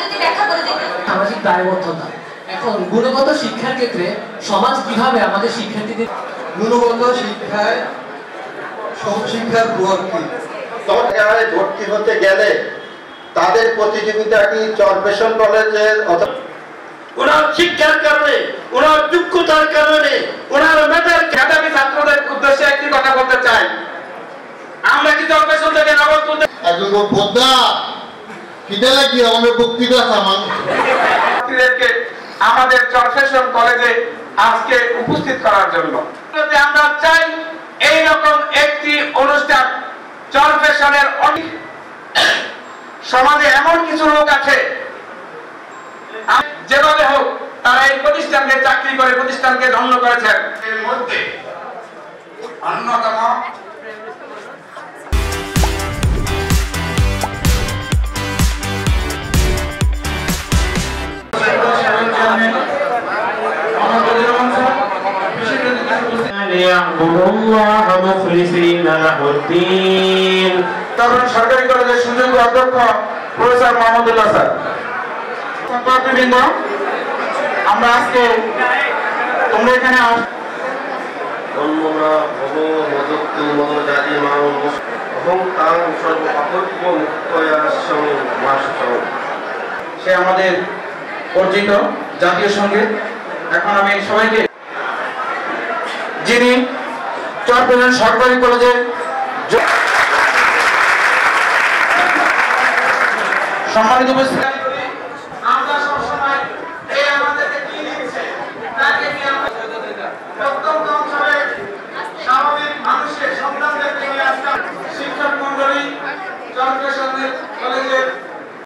যদি ব্যাখ্যা করে দিতেন। সামাজিক দায়বদ্ধতা। এখন গুণগত শিক্ষার ক্ষেত্রে সমাজ কিভাবে আমাদের শিক্ষার্থীদের গুণগত শিক্ষায় শিক্ষার প্রভাব কি? ভর্তি হতে গেলে তাদের প্রতিযোগিতা কি চরপেশন কলেজের ওনার শিক্ষার কারণে, ওনার যোগ্যতার কারণে, ওনার মেধার মেধাবী ছাত্রদের উদ্দেশ্যে একটি কথা বলতে চাই। আমরা কি চরপেশন থেকে নগদ তুলতে একজন বোদ্ধা কিটা লাগি আমাদের বক্তৃতা সামান আমাদের চরপেশন কলেজে আজকে উপস্থিত করার জন্য আমরা চাই এইরকম একটি অনুষ্ঠান। চরপেশনের অনেক সমাজে এমন কিছু লোক আছে যেভাবে হোক তারা এই প্রতিষ্ঠানকে চাকরি করে প্রতিষ্ঠানকে ধ্বংস করেছেন। এর মধ্যে অন্যতম সরকারি কলেজের সুযোগ্য অধ্যক্ষ প্রফেসর মাহমুদুল্লাহ স্যার, আমরা আজকে তোমরা এখানে সে আমাদের অর্জিত জাতীয় সঙ্গীত। এখন আমি সবাইকে যিনি চরপেশন সরকারি কলেজে সম্মানিত উপস্থিতি, আমরা সবসময় এই আমাদেরকে কি দিচ্ছে তাকে নিয়ে আমরা প্রত্যন্ত অঞ্চলে স্বাভাবিক মানুষের সন্তানদেরকে নিয়ে আসতাম। শিক্ষক মন্ডলী চরপেশন কলেজের